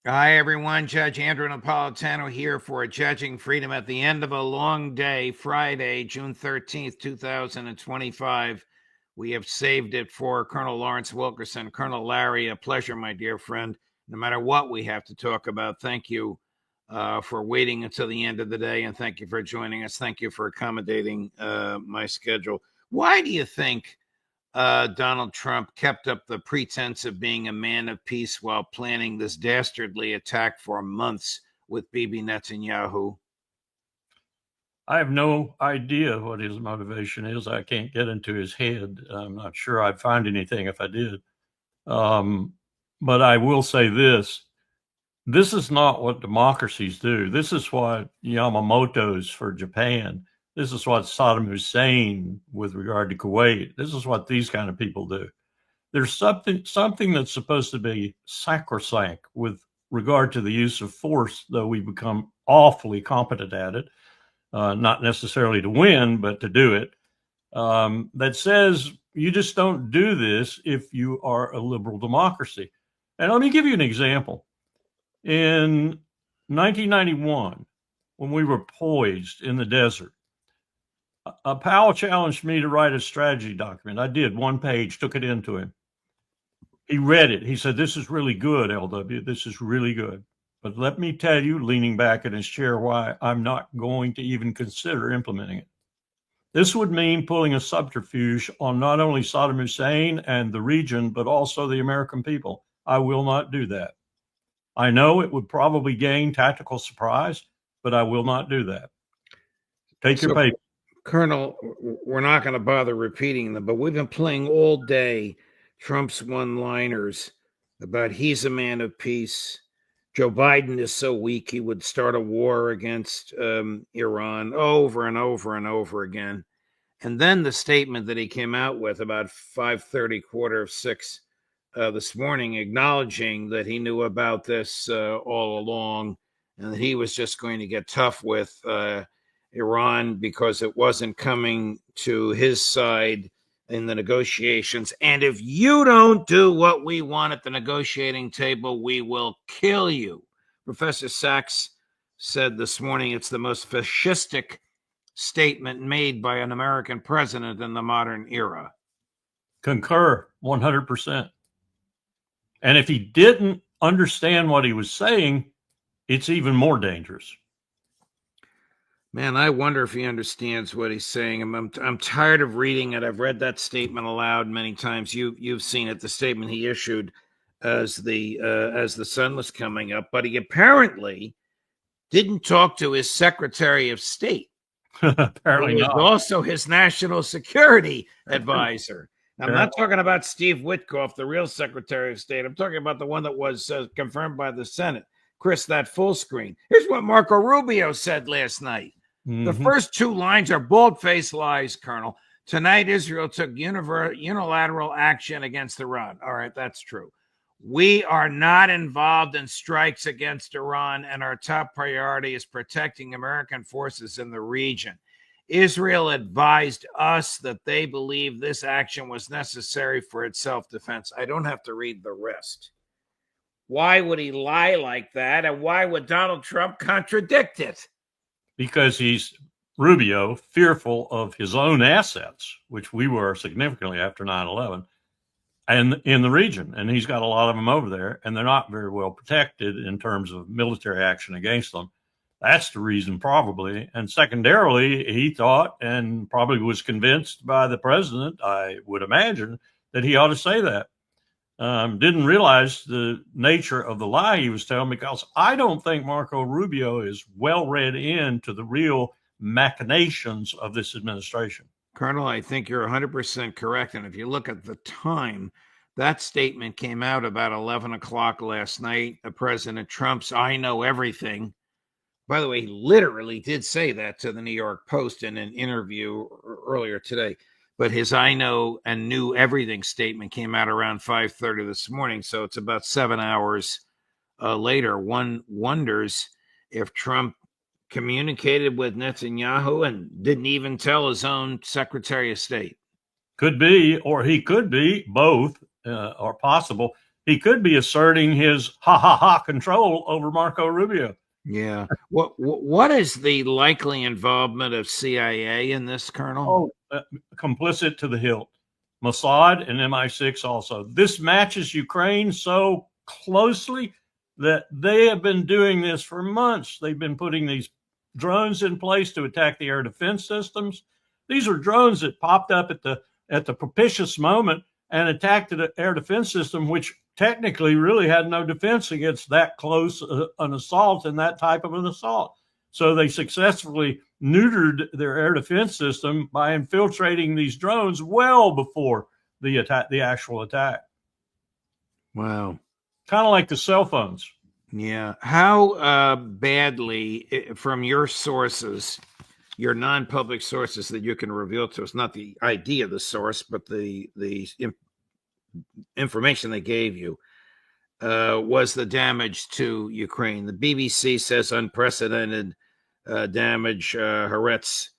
Hi, everyone. Judge Andrew Napolitano here for Judging Freedom at the end of a long day, Friday, June 13th, 2025. We have saved it for Colonel Lawrence Wilkerson. Colonel Larry, a pleasure, my dear friend. No matter what we have to talk about, thank you for waiting until the end of the day, and thank you for joining us. Thank you for accommodating my schedule. Why do you think Donald Trump kept up the pretense of being a man of peace while planning this dastardly attack for months with Bibi Netanyahu? I have no idea what his motivation is. I can't get into his head. I'm not sure I'd find anything if I did. But I will say this. This is not what democracies do. This is what Yamamoto's for Japan. This is what Saddam Hussein with regard to Kuwait. This is what these kind of people do. There's something that's supposed to be sacrosanct with regard to the use of force, though we become awfully competent at it. Not necessarily to win, but to do it, that says you just don't do this if you are a liberal democracy. And let me give you an example. In 1991, when we were poised in the desert, Powell challenged me to write a strategy document. I did, one page, took it into him. He read it. He said, "This is really good, LW. This is really good. But let me tell you," leaning back in his chair, "why I'm not going to even consider implementing it. This would mean pulling a subterfuge on not only Saddam Hussein and the region, but also the American people. I will not do that. I know it would probably gain tactical surprise, but I will not do that. Take your paper." Colonel, we're not going to bother repeating them, but we've been playing all day Trump's one-liners about he's a man of peace. Joe Biden is so weak he would start a war against Iran over and over and over again. And then the statement that he came out with about 5:30, quarter of 6 this morning, acknowledging that he knew about this all along and that he was just going to get tough with Iran because it wasn't coming to his side in the negotiations. And if you don't do what we want at the negotiating table, we will kill you. Professor Sachs said this morning it's the most fascistic statement made by an American president in the modern era. Concur 100%. And if he didn't understand what he was saying, it's even more dangerous. Man, I wonder if he understands what he's saying. I'm tired of reading it. I've read that statement aloud many times. You've seen it. The statement he issued as the sun was coming up, but he apparently didn't talk to his Secretary of State. Apparently who was not. Also his national security advisor. I'm not talking about Steve Witkoff, the real Secretary of State. I'm talking about the one that was confirmed by the Senate. Chris, that full screen. Here's what Marco Rubio said last night. The first two lines are bald-faced lies, Colonel. Tonight, Israel took unilateral action against Iran. All right, that's true. We are not involved in strikes against Iran, and our top priority is protecting American forces in the region. Israel advised us that they believe this action was necessary for its self-defense. I don't have to read the rest. Why would he lie like that? And why would Donald Trump contradict it? Because he's, Rubio, fearful of his own assets, which we were significantly after 9/11, and in the region. And he's got a lot of them over there, and they're not very well protected in terms of military action against them. That's the reason, probably. And secondarily, he thought, and probably was convinced by the president, I would imagine, that he ought to say that. Didn't realize the nature of the lie he was telling, because I don't think Marco Rubio is well read into the real machinations of this administration. Colonel, I think you're 100% correct. And if you look at the time, that statement came out about 11 o'clock last night. President Trump's "I know everything." By the way, he literally did say that to the New York Post in an interview earlier today. But his "I know and knew everything" statement came out around 5:30 this morning. So it's about 7 hours later. One wonders if Trump communicated with Netanyahu and didn't even tell his own Secretary of State. Could be, or he could be. Both are possible. he could be asserting his ha control over Marco Rubio. Yeah. What is the likely involvement of CIA in this, Colonel? Complicit to the hilt. Mossad and MI6 also. This matches Ukraine so closely that they have been doing this for months. They've been putting these drones in place to attack the air defense systems. These are drones that popped up at the propitious moment and attacked the air defense system, which technically really had no defense against that close an assault and that type of an assault. So they successfully neutered their air defense system by infiltrating these drones well before the actual attack. Wow. Kind of like the cell phones. Yeah. How badly, from your sources, your non-public sources that you can reveal to us, not the ID of the source, but the information they gave you, was the damage to Ukraine? The BBC says unprecedented damage. Haaretz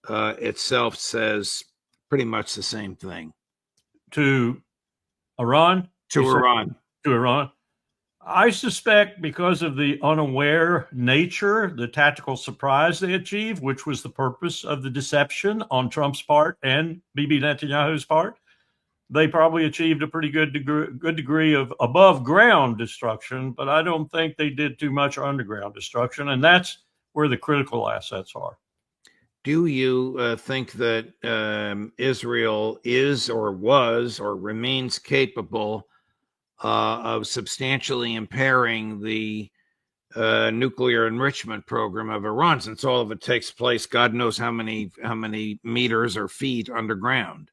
itself says pretty much the same thing. To Iran? To Iran. To Iran. I suspect because of the unaware nature, the tactical surprise they achieved, which was the purpose of the deception on Trump's part and Bibi Netanyahu's part, they probably achieved a pretty good degree of above ground destruction, but I don't think they did too much underground destruction, and that's where the critical assets are. Do you think that Israel is or was or remains capable of substantially impairing the nuclear enrichment program of Iran, since all of it takes place, God knows how many meters or feet underground?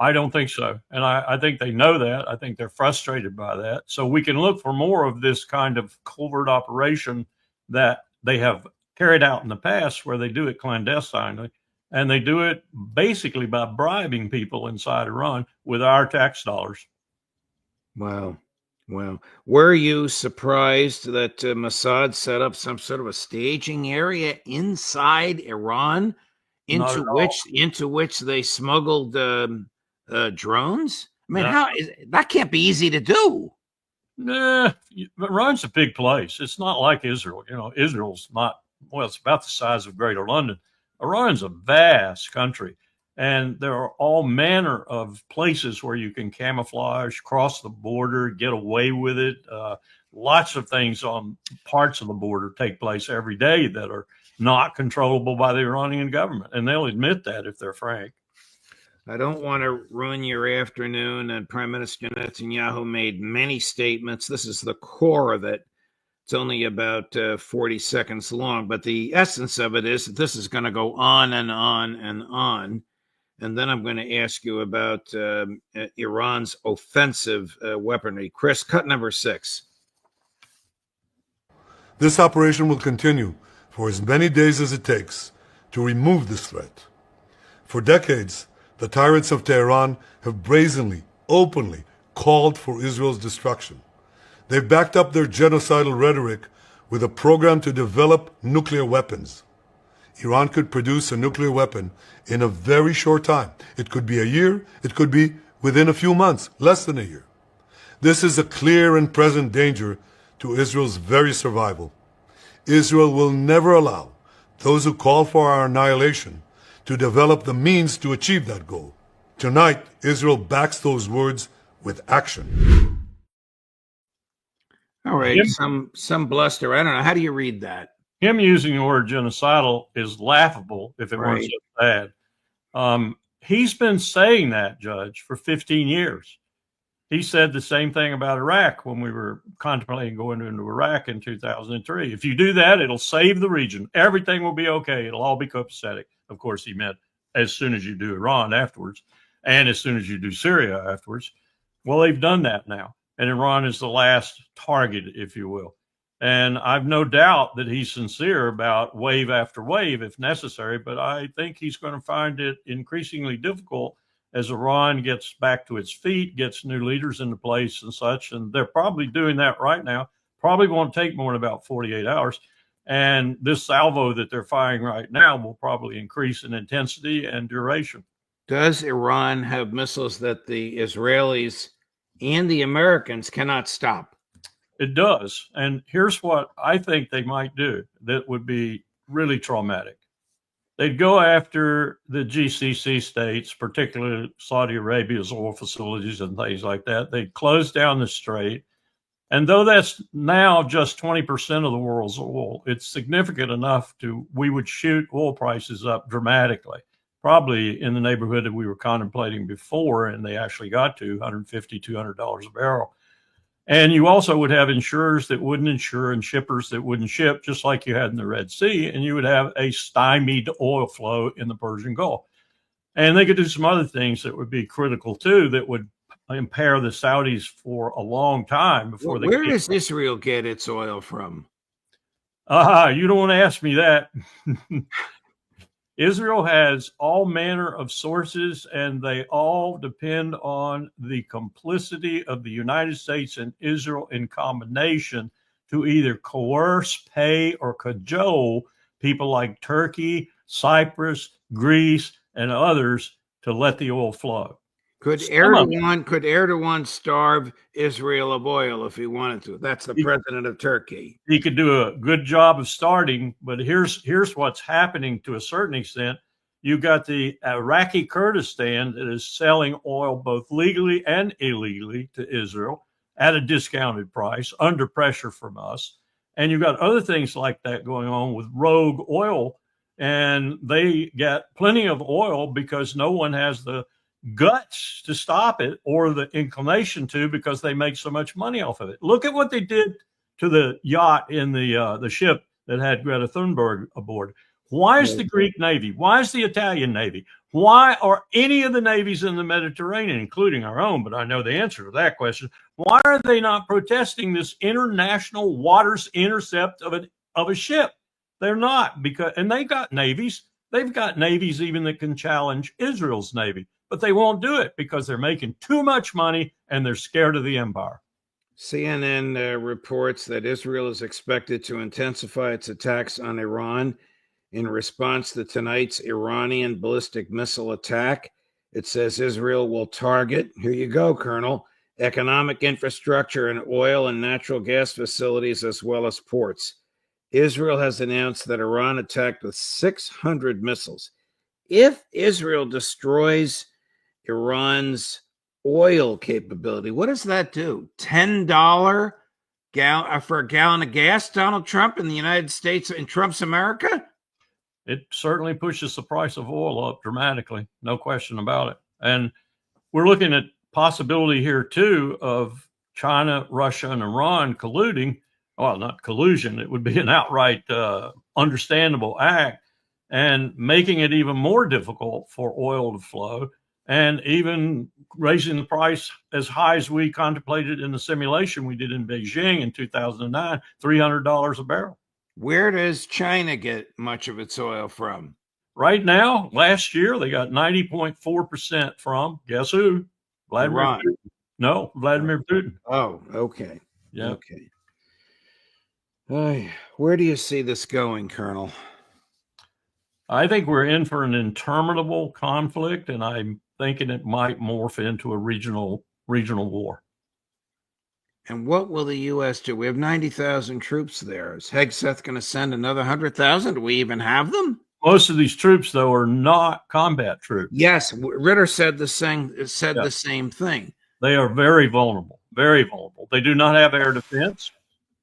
I don't think so. And I think they know that. I think they're frustrated by that. So we can look for more of this kind of covert operation that they have carried out in the past, where they do it clandestinely. And they do it basically by bribing people inside Iran with our tax dollars. Wow. Well, were you surprised that Mossad set up some sort of a staging area inside Iran into which they smuggled drones? I mean, that can't be easy to do. Nah, Iran's a big place. It's not like Israel. You know, Israel's not, well, it's about the size of Greater London. Iran's a vast country, and there are all manner of places where you can camouflage, cross the border, get away with it. Lots of things on parts of the border take place every day that are not controllable by the Iranian government, and they'll admit that if they're frank. I don't want to ruin your afternoon, and Prime Minister Netanyahu made many statements. This is the core of it. It's only about 40 seconds long, but the essence of it is that this is going to go on and on and on. And then I'm going to ask you about Iran's offensive weaponry. Chris, cut number 6. This operation will continue for as many days as it takes to remove this threat. For decades, the tyrants of Tehran have brazenly, openly called for Israel's destruction. They've backed up their genocidal rhetoric with a program to develop nuclear weapons. Iran could produce a nuclear weapon in a very short time. It could be a year, it could be within a few months, less than a year. This is a clear and present danger to Israel's very survival. Israel will never allow those who call for our annihilation to develop the means to achieve that goal. Tonight, Israel backs those words with action. All right, some bluster. I don't know. How do you read that? Him using the word genocidal is laughable if it weren't so bad. He's been saying that, Judge, for 15 years. He said the same thing about Iraq when we were contemplating going into Iraq in 2003. If you do that, it'll save the region. Everything will be okay. It'll all be copacetic. Of course, he meant as soon as you do Iran afterwards, and as soon as you do Syria afterwards. Well, they've done that now, and Iran is the last target, if you will. And I've no doubt that he's sincere about wave after wave if necessary, but I think he's going to find it increasingly difficult as Iran gets back to its feet, gets new leaders into place and such. And they're probably doing that right now. Probably won't take more than about 48 hours. And this salvo that they're firing right now will probably increase in intensity and duration. Does Iran have missiles that the Israelis and the Americans cannot stop. It does. And here's what I think they might do that would be really traumatic. They'd go after the GCC states, particularly Saudi Arabia's oil facilities and things like that. They'd close down the strait. And though that's now just 20% of the world's oil, it's significant enough we would shoot oil prices up dramatically, probably in the neighborhood that we were contemplating before, and they actually got to $150, $200 a barrel. And you also would have insurers that wouldn't insure and shippers that wouldn't ship, just like you had in the Red Sea, and you would have a stymied oil flow in the Persian Gulf. And they could do some other things that would be critical too, that would impair the Saudis for a long time before they. Where does Israel get its oil from? You don't want to ask me that. Israel has all manner of sources, and they all depend on the complicity of the United States and Israel in combination to either coerce, pay, or cajole people like Turkey, Cyprus, Greece, and others to let the oil flow. Could Erdogan starve Israel of oil if he wanted to? That's the president of Turkey. He could do a good job of starting, but here's what's happening to a certain extent. You got the Iraqi Kurdistan that is selling oil both legally and illegally to Israel at a discounted price, under pressure from us. And you've got other things like that going on with rogue oil, and they get plenty of oil because no one has the guts to stop it or the inclination to, because they make so much money off of it. Look at what they did to the yacht in the ship that had Greta Thunberg aboard. Why is the Greek Navy? Why is the Italian Navy? Why are any of the navies in the Mediterranean, including our own, but I know the answer to that question, why are they not protesting this international waters intercept of a ship? They're not, and they got navies. They've got navies even that can challenge Israel's navy, but they won't do it because they're making too much money and they're scared of the empire. CNN reports that Israel is expected to intensify its attacks on Iran in response to tonight's Iranian ballistic missile attack. It says Israel will target, here you go, Colonel, economic infrastructure and oil and natural gas facilities as well as ports. Israel has announced that Iran attacked with 600 missiles. If Israel destroys Iran's oil capability, what does that do? $10 for a gallon of gas, Donald Trump, in the United States, in Trump's America? It certainly pushes the price of oil up dramatically, no question about it. And we're looking at possibility here too of China, Russia, and Iran colluding. Well, not collusion, it would be an outright understandable act, and making it even more difficult for oil to flow, and even raising the price as high as we contemplated in the simulation we did in Beijing in 2009, $300 a barrel. Where does China get much of its oil from? Right now, last year, they got 90.4% from, guess who? Vladimir Iran. Putin. No, Vladimir Putin. Oh, okay. Yeah. Okay. Where do you see this going, Colonel? I think we're in for an interminable conflict, and I'm thinking it might morph into a regional war. And what will the U.S. do? We have 90,000 troops there. Is Hegseth going to send another 100,000? Do we even have them? Most of these troops, though, are not combat troops. Yes, Ritter said the same thing. They are very vulnerable, very vulnerable. They do not have air defense.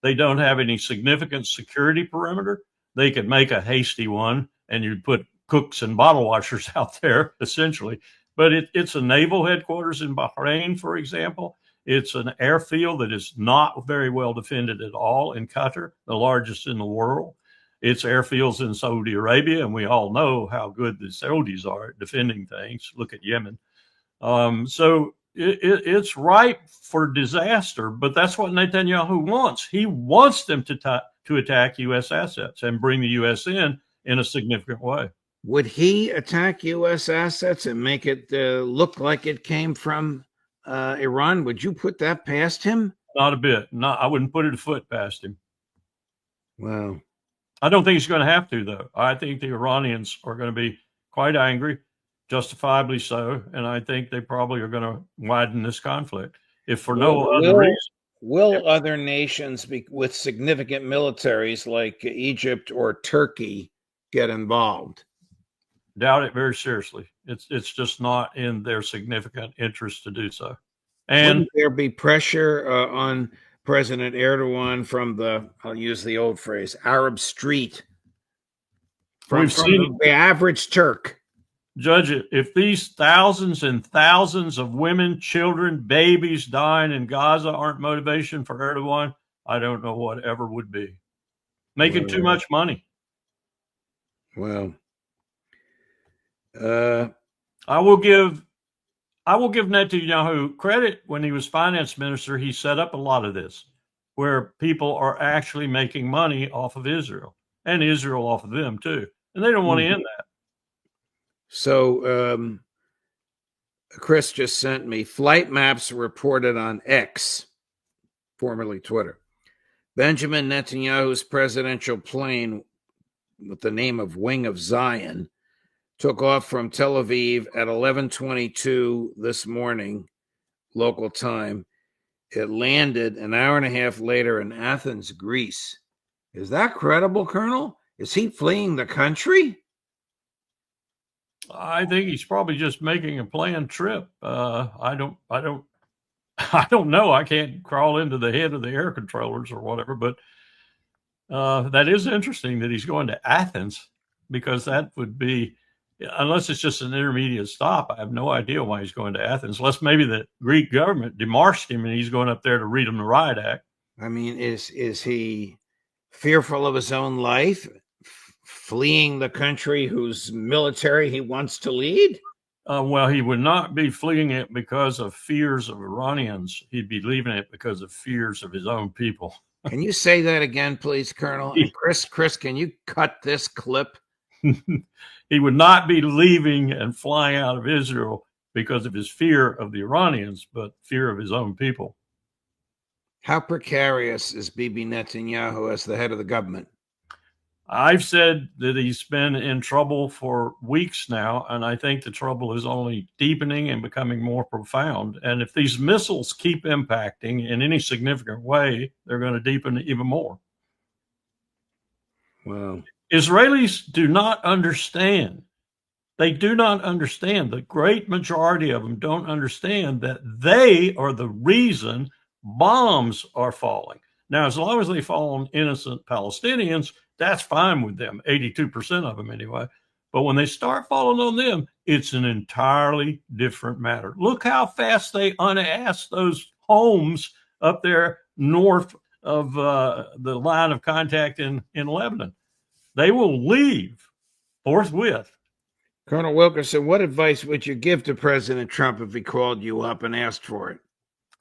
They don't have any significant security perimeter. They could make a hasty one, and you put cooks and bottle washers out there, essentially. But it's a naval headquarters in Bahrain, for example. It's an airfield that is not very well defended at all in Qatar, the largest in the world. It's airfields in Saudi Arabia, and we all know how good the Saudis are at defending things. Look at Yemen. So it's ripe for disaster, but that's what Netanyahu wants. He wants them to attack U.S. assets and bring the U.S. in a significant way. Would he attack U.S. assets and make it look like it came from Iran? Would you put that past him? Not a bit. I wouldn't put it a foot past him. Wow. I don't think he's going to have to, though. I think the Iranians are going to be quite angry, justifiably so, and I think they probably are going to widen this conflict. if for no other reason. Will other nations with significant militaries like Egypt or Turkey get involved? Doubt it very seriously. It's just not in their significant interest to do so. And wouldn't there be pressure on President Erdogan from I'll use the old phrase, Arab street, from the average Turk? Judge it. If these thousands and thousands of women, children, babies dying in Gaza aren't motivation for Erdogan, I don't know what ever would be. Making too much money. Well, I will give Netanyahu credit. When he was finance minister, he set up a lot of this, where people are actually making money off of Israel, and Israel off of them too, and they don't want to end that. So, Chris just sent me flight maps reported on X, formerly Twitter. Benjamin Netanyahu's presidential plane with the name of Wing of Zion took off from Tel Aviv at 11:22 this morning, local time. It landed an hour and a half later in Athens, Greece. Is that credible, Colonel? Is he fleeing the country? I think he's probably just making a planned trip. I don't know. I can't crawl into the head of the air controllers or whatever, but that is interesting that he's going to Athens, because that would be, unless it's just an intermediate stop, I have no idea why he's going to Athens, unless maybe the Greek government demarched him and he's going up there to read him the riot act. I mean, is he fearful of his own life, fleeing the country whose military he wants to lead? Well, he would not be fleeing it because of fears of Iranians. He'd be leaving it because of fears of his own people. Can you say that again, please, Colonel? And Chris, can you cut this clip? He would not be leaving and flying out of Israel because of his fear of the Iranians, but fear of his own people. How precarious is Bibi Netanyahu as the head of the government? I've said that he's been in trouble for weeks now, and I think the trouble is only deepening and becoming more profound. And if these missiles keep impacting in any significant way, they're going to deepen even more. Wow. Israelis do not understand. They do not understand. The great majority of them don't understand that they are the reason bombs are falling. Now, as long as they fall on innocent Palestinians, that's fine with them, 82% of them anyway. But when they start falling on them, it's an entirely different matter. Look how fast they unasked those homes up there north of the line of contact in Lebanon. They will leave forthwith. Colonel Wilkerson, what advice would you give to President Trump if he called you up and asked for it?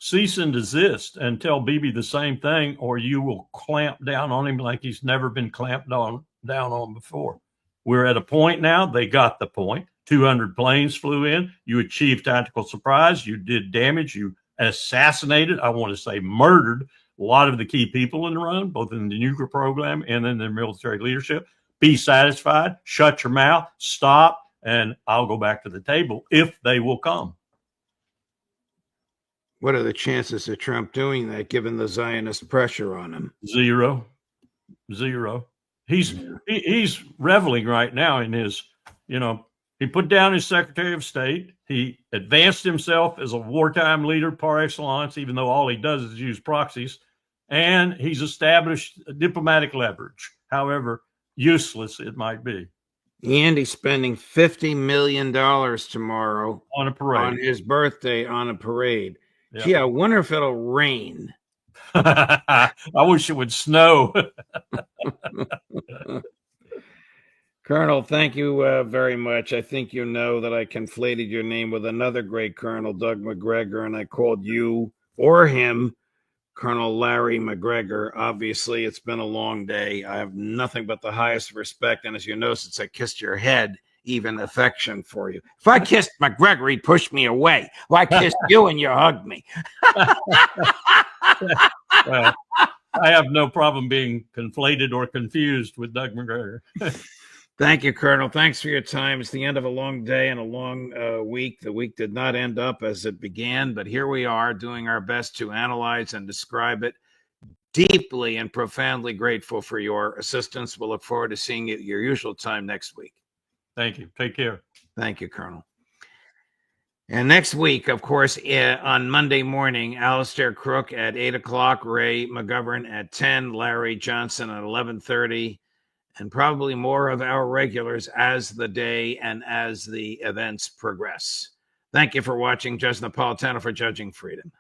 Cease and desist and tell Bibi the same thing, or you will clamp down on him like he's never been clamped down on before. We're at a point now. They got the point. 200 planes flew in. You achieved tactical surprise. You did damage. You assassinated, I want to say murdered, a lot of the key people in Iran, both in the nuclear program and in their military leadership. Be satisfied. Shut your mouth. Stop. And I'll go back to the table if they will come. What are the chances of Trump doing that, given the Zionist pressure on him? Zero. He's reveling right now in his, he put down his Secretary of State. He advanced himself as a wartime leader par excellence, even though all he does is use proxies. And he's established diplomatic leverage, however useless it might be. And he's spending $50 million tomorrow on a parade, on his birthday, on a parade. Yep. Gee, I wonder if it'll rain. I wish it would snow. Colonel, thank you very much. I think you know that I conflated your name with another great Colonel, Doug McGregor, and I called you or him Colonel Larry McGregor. Obviously, it's been a long day. I have nothing but the highest respect, and as you know, since I kissed your head, even affection for you. If I kissed McGregor, he'd push me away. Well, I kissed you and you hugged me. Well, I have no problem being conflated or confused with Doug McGregor. Thank you, Colonel. Thanks for your time. It's the end of a long day and a long week. The week did not end up as it began, but here we are doing our best to analyze and describe it. Deeply and profoundly grateful for your assistance. We'll look forward to seeing you at your usual time next week. Thank you. Take care. Thank you, Colonel. And next week, of course, on Monday morning, Alistair Crook at 8 o'clock, Ray McGovern at 10, Larry Johnson at 11:30, and probably more of our regulars as the day and as the events progress. Thank you for watching. Judge Napolitano for Judging Freedom.